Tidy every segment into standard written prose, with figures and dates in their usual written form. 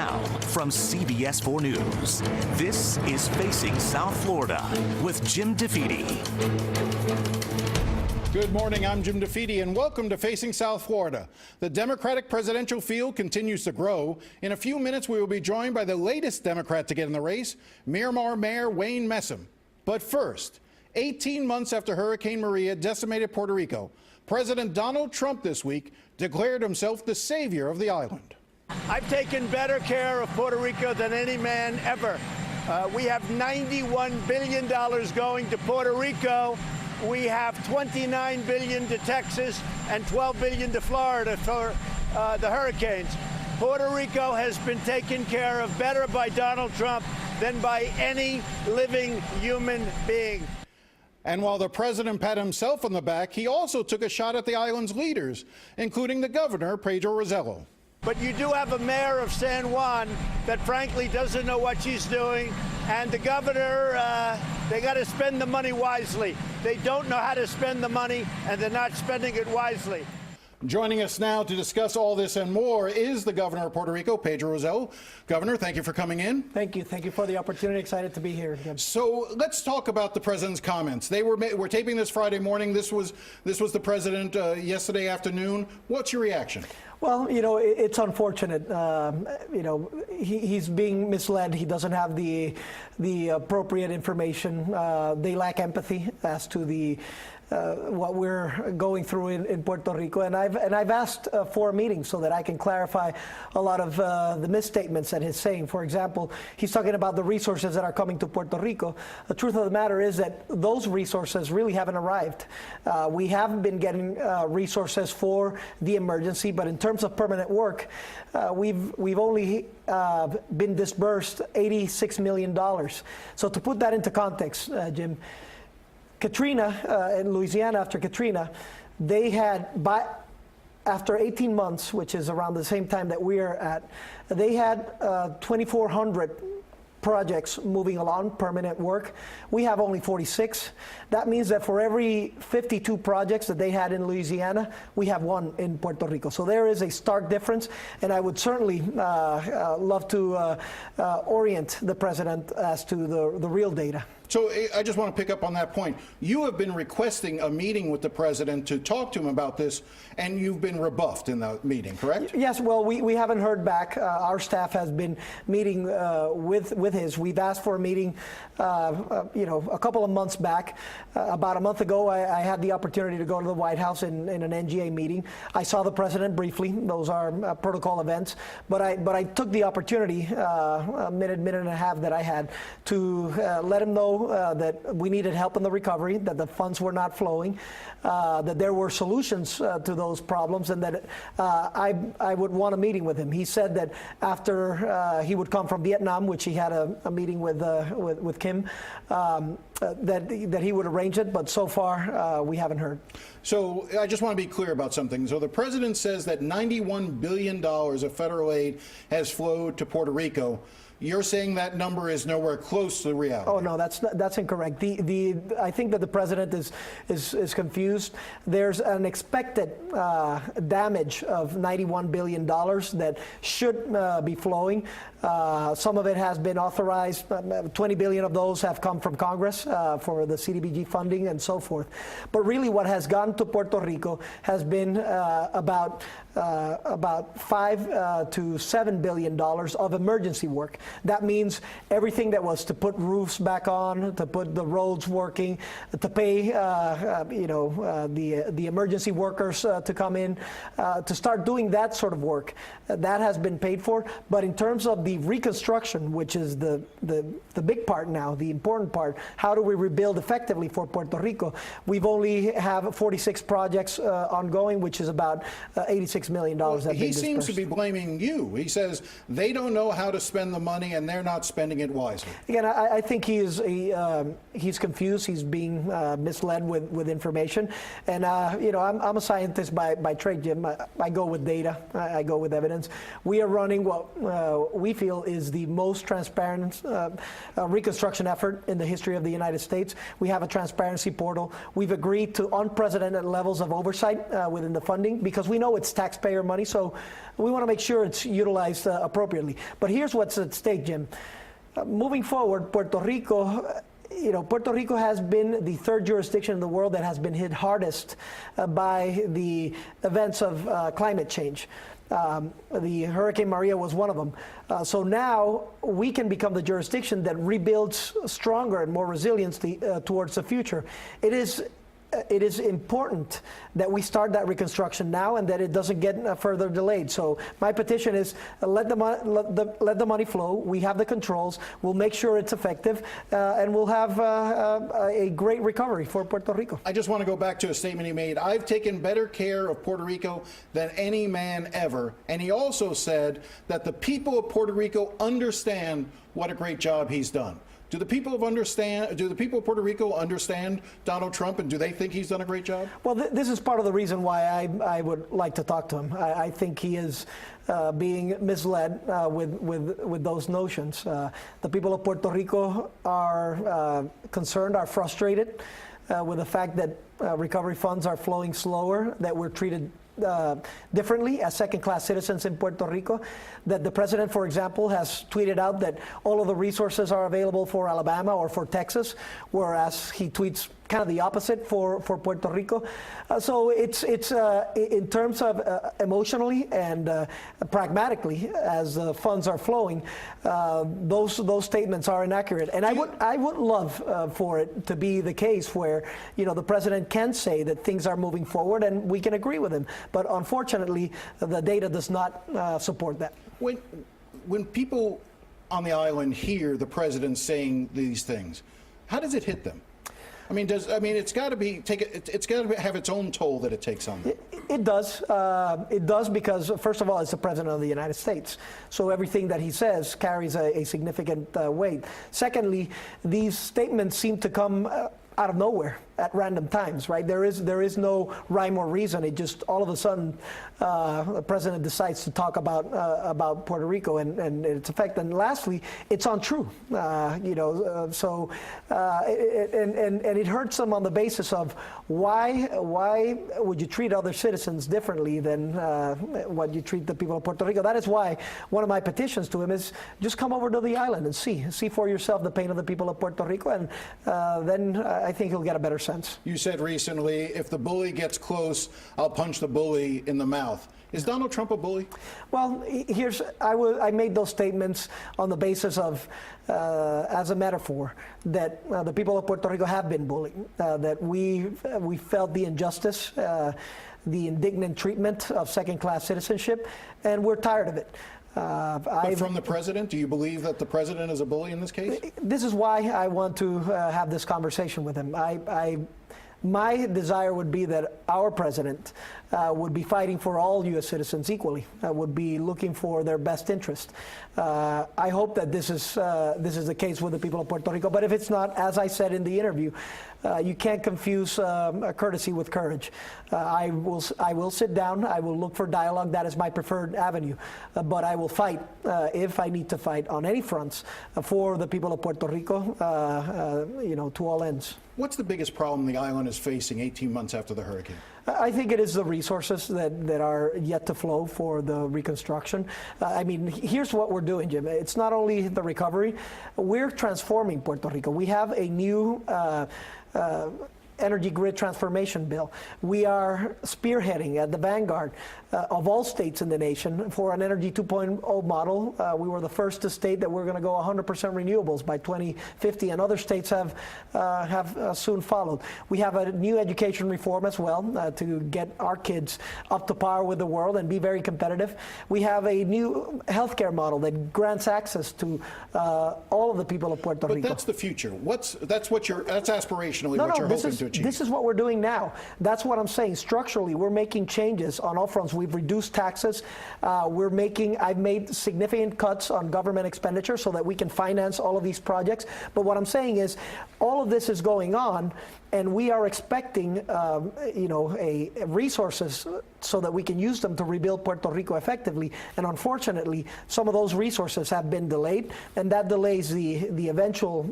Now, from CBS 4 News, this is Facing South Florida with Jim DeFede. Good morning, I'm Jim DeFede, and welcome to Facing South Florida. The Democratic presidential field continues to grow. In a few minutes, we will be joined by the latest Democrat to get in the race, Miramar Mayor Wayne Messam. But first, 18 months after Hurricane Maria decimated Puerto Rico, President Donald Trump this week declared himself the savior of the island. I've taken better care of Puerto Rico than any man ever. We have $91 billion going to Puerto Rico. We have $29 billion to Texas and $12 billion to Florida for the hurricanes. Puerto Rico has been taken care of better by Donald Trump than by any living human being. And while the president patted himself on the back, he also took a shot at the island's leaders, including the governor, Pedro Rosello. But you do have a mayor of San Juan that frankly doesn't know what she's doing, and the governor, they got to spend the money wisely. They don't know how to spend the money, and they're not spending it wisely. Joining us now to discuss all this and more is the governor of Puerto Rico, Pedro Rosello. Governor, thank you for coming in. Thank you. Thank you for the opportunity. Excited to be here. So let's talk about the president's comments. We're taping this Friday morning. This was the president yesterday afternoon. What's your reaction? Well, you know, it's unfortunate. You know, he's being misled. He doesn't have the appropriate information. They lack empathy as to what we're going through in Puerto Rico, and I've asked for a meeting so that I can clarify a lot of the misstatements that he's saying. For example, he's talking about the resources that are coming to Puerto Rico. The truth of the matter is that those resources really haven't arrived. We have been getting resources for the emergency, but in terms of permanent work, we've only been disbursed $86 million. So to put that into context, Jim, Katrina in Louisiana, after Katrina, they had, after 18 months, which is around the same time that we're at, they had 2,400 projects moving along, permanent work. We have only 46. That means that for every 52 projects that they had in Louisiana, we have one in Puerto Rico. So there is a stark difference, and I would certainly love to orient the president as to the real data. So I just want to pick up on that point. You have been requesting a meeting with the president to talk to him about this, and you've been rebuffed in that meeting, correct? Yes, well, we haven't heard back. Our staff has been meeting with his. We've asked for a meeting, you know, a couple of months back. About a month ago, I had the opportunity to go to the White House in an NGA meeting. I saw the president briefly. Those are protocol events. But I took the opportunity, minute and a half that I had, to let him know that we needed help in the recovery, that the funds were not flowing, that there were solutions to those problems, and that I would want a meeting with him. He said that after he would come from Vietnam, which he had a meeting with Kim, that he would arrange it, but so far we haven't heard. So I just want to be clear about something. So the president says that $91 billion of federal aid has flowed to Puerto Rico. You're saying that number is nowhere close to the reality. Oh no, that's incorrect. I think that the president is confused. There's an expected damage of $91 billion that should be flowing. Some of it has been authorized. 20 billion of those have come from Congress for the CDBG funding and so forth. But really, what has gone to Puerto Rico has been about $5 to $7 billion of emergency work. That means everything that was to put roofs back on, to put the roads working, to pay you know, the emergency workers to come in, to start doing that sort of work. That has been paid for. But in terms of the reconstruction, which is the big part now, the important part, how do we rebuild effectively for Puerto Rico? We've only have 46 projects ongoing, which is about $86 million. Well, he seems to be blaming you. He says they don't know how to spend the money and they're not spending it wisely. Again, I think he's confused. He's being misled with information. And you know, I'm a scientist by trade, Jim. I go with data. I go with evidence. We are running what we feel is the most transparent reconstruction effort in the history of the United United States. We have a transparency portal. We've agreed to unprecedented levels of oversight within the funding because we know it's taxpayer money, so we want to make sure it's utilized appropriately. But here's what's at stake, Jim. Moving forward, Puerto Rico has been the third jurisdiction in the world that has been hit hardest by the events of climate change. The Hurricane Maria was one of them. So now we can become the jurisdiction that rebuilds stronger and more resilience towards the future. It is important that we start that reconstruction now and that it doesn't get further delayed. So my petition is let the money flow. We have the controls. We'll make sure it's effective, and we'll have a great recovery for Puerto Rico. I just want to go back to a statement he made. I've taken better care of Puerto Rico than any man ever. And he also said that the people of Puerto Rico understand what a great job he's done. Do the people of Puerto Rico understand Donald Trump, and do they think he's done a great job? Well, this is part of the reason why I would like to talk to him. I think he is being misled with those notions. The people of Puerto Rico are concerned, are frustrated with the fact that recovery funds are flowing slower, that we're treated differently as second-class citizens in Puerto Rico, that the president, for example, has tweeted out that all of the resources are available for Alabama or for Texas, whereas he tweets kind of the opposite for Puerto Rico. So it's in terms of emotionally and pragmatically, as the funds are flowing, those statements are inaccurate. And I would love for it to be the case where the president can say that things are moving forward and we can agree with him. But unfortunately, the data does not support that. When people on the island hear the president saying these things, how does it hit them? It's got to have its own toll that it takes on them. It does. It does because, first of all, it's the president of the United States. So everything that he says carries a significant weight. Secondly, these statements seem to come out of nowhere at random times, right? There is no rhyme or reason. It just all of a sudden the president decides to talk about Puerto Rico and its effect. And lastly, it's untrue. And it hurts them on the basis of why would you treat other citizens differently than what you treat the people of Puerto Rico? That is why one of my petitions to him is just come over to the island and see for yourself the pain of the people of Puerto Rico, and then I think he'll get a better sense. You said recently, if the bully gets close, I'll punch the bully in the mouth. Is Donald Trump a bully? Well, I made those statements on the basis of, as a metaphor, that the people of Puerto Rico have been bullied, that we felt the injustice, the indignant treatment of second-class citizenship, and we're tired of it. But from the president, do you believe that the president is a bully in this case? This is why I want to have this conversation with him. My desire would be that our president would be fighting for all U.S. citizens equally, would be looking for their best interest. I hope that this is the case with the people of Puerto Rico. But if it's not, as I said in the interview, you can't confuse courtesy with courage. I will sit down. I will look for dialogue. That is my preferred avenue. But I will fight if I need to fight on any fronts for the people of Puerto Rico, to all ends. What's the biggest problem the island is facing 18 months after the hurricane? I think it is the resources that are yet to flow for the reconstruction. Here's what we're doing, Jim. It's not only the recovery. We're transforming Puerto Rico. We have a new energy grid transformation bill. We are spearheading at the vanguard of all states in the nation for an Energy 2.0 model. We were the first to state that we're going to go 100% renewables by 2050, and other states have soon followed. We have a new education reform as well to get our kids up to par with the world and be very competitive. We have a new healthcare model that grants access to all of the people of Puerto Rico. But that's the future. That's aspirationally what you're hoping to achieve. This is what we're doing now. That's what I'm saying. Structurally, we're making changes on all fronts. We've reduced taxes. I've made significant cuts on government expenditure so that we can finance all of these projects. But what I'm saying is all of this is going on and we are expecting, resources so that we can use them to rebuild Puerto Rico effectively. And unfortunately, some of those resources have been delayed, and that delays the eventual,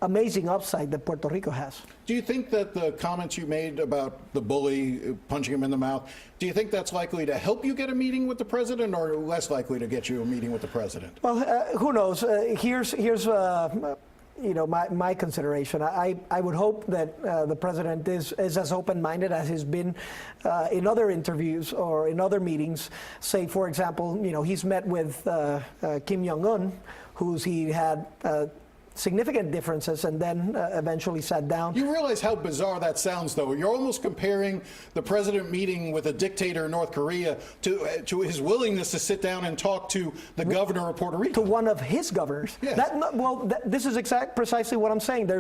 amazing upside that Puerto Rico has. Do you think that the comments you made about the bully punching him in the mouth, do you think that's likely to help you get a meeting with the president, or less likely to get you a meeting with the president? Well, who knows? Here's my consideration. I would hope that the president is as open-minded as he's been in other interviews or in other meetings. Say, for example, he's met with Kim Jong Un, he had significant differences, and then eventually sat down. You realize how bizarre that sounds, though. You're almost comparing the president meeting with a dictator in North Korea to his willingness to sit down and talk to the governor of Puerto Rico. To one of his governors. Yes. This is precisely what I'm saying.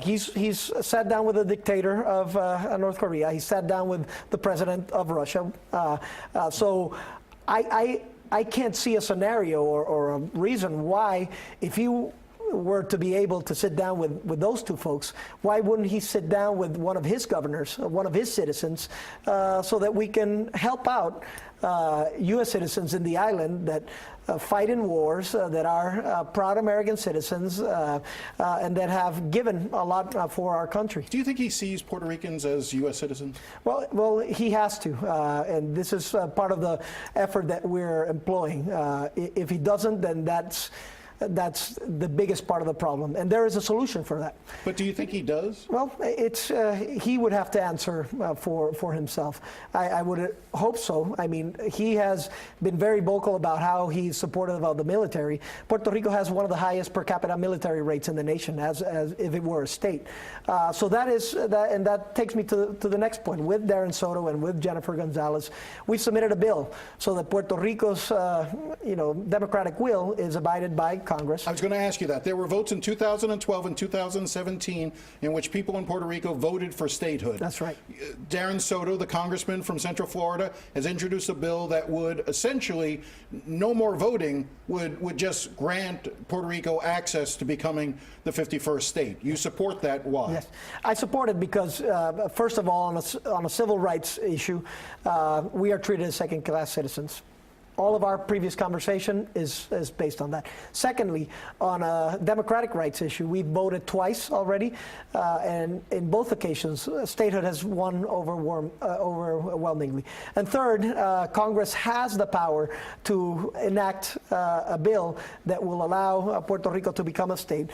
He's sat down with the dictator of North Korea. He sat down with the president of Russia. So I can't see a scenario or a reason why, if you were to be able to sit down with those two folks, why wouldn't he sit down with one of his governors, one of his citizens, so that we can help out U.S. citizens in the island that fight in wars, that are proud American citizens, and that have given a lot for our country. Do you think he sees Puerto Ricans as U.S. citizens? Well, he has to, and this is part of the effort that we're employing. If he doesn't, then that's the biggest part of the problem, and there is a solution for that. But do you think he does? Well, he would have to answer for himself. I would hope so. I mean, he has been very vocal about how he's supportive of the military. Puerto Rico has one of the highest per capita military rates in the nation, as if it were a state. So that is that, and that takes me to the next point. With Darren Soto and with Jennifer Gonzalez, we submitted a bill so that Puerto Rico's democratic will is abided by Congress. I was going to ask you that. There were votes in 2012 and 2017 in which people in Puerto Rico voted for statehood. That's right. Darren Soto, the congressman from Central Florida, has introduced a bill that would essentially, no more voting, would just grant Puerto Rico access to becoming the 51st state. You support that. Why? Yes, I support it because, first of all, on a civil rights issue, we are treated as second-class citizens. All of our previous conversation is based on that. Secondly, on a democratic rights issue, we voted twice already, and in both occasions, statehood has won overwhelmingly. And third, Congress has the power to enact a bill that will allow Puerto Rico to become a state.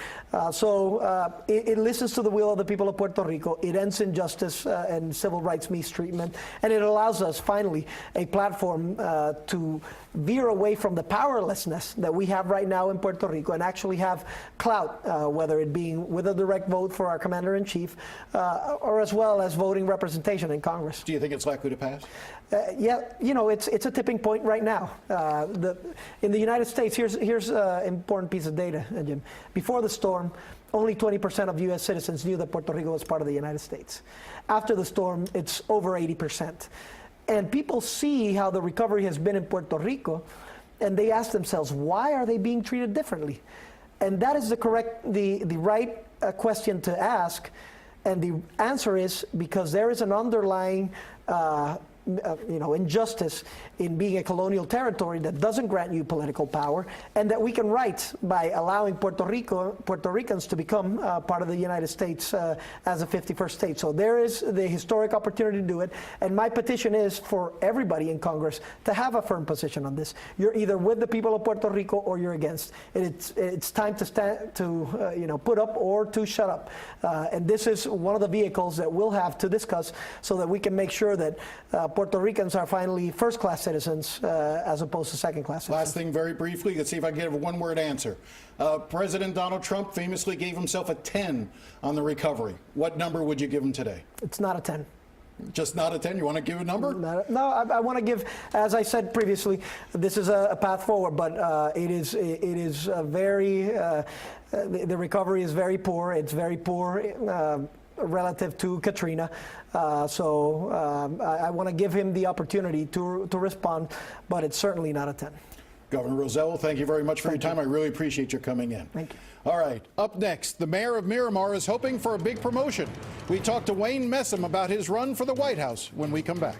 So it listens to the will of the people of Puerto Rico. It ends injustice and civil rights mistreatment, and it allows us finally a platform to veer away from the powerlessness that we have right now in Puerto Rico and actually have clout, whether it being with a direct vote for our commander-in-chief or as well as voting representation in Congress. Do you think it's likely to pass? Yeah, it's a tipping point right now. In the United States, here's an important piece of data, Jim. Before the storm, only 20% of U.S. citizens knew that Puerto Rico was part of the United States. After the storm, it's over 80%. And people see how the recovery has been in Puerto Rico, and they ask themselves, why are they being treated differently? And that is the right question to ask. And the answer is because there is an underlying injustice in being a colonial territory that doesn't grant you political power, and that we can right by allowing Puerto Ricans to become part of the United States as a 51st state. So there is the historic opportunity to do it, and my petition is for everybody in Congress to have a firm position on this. You're either with the people of Puerto Rico or you're against. It's time to stand to put up or to shut up, and this is one of the vehicles that we'll have to discuss so that we can make sure that Puerto Ricans are finally first-class citizens as opposed to second-class citizens. Last thing, very briefly, let's see if I can get a one-word answer. President Donald Trump famously gave himself a 10 on the recovery. What number would you give him today? It's not a 10. Just not a 10? You want to give a number? No, I want to give, as I said previously, this is a path forward, but it is very, the recovery is very poor. It's very poor relative to Katrina. So I want to give him the opportunity to respond, but it's certainly not a 10. Governor Rosello, thank you very much for your time. I really appreciate your coming in. Thank you. All right, up next, the mayor of Miramar is hoping for a big promotion. We talked to Wayne Messam about his run for the White House when we come back.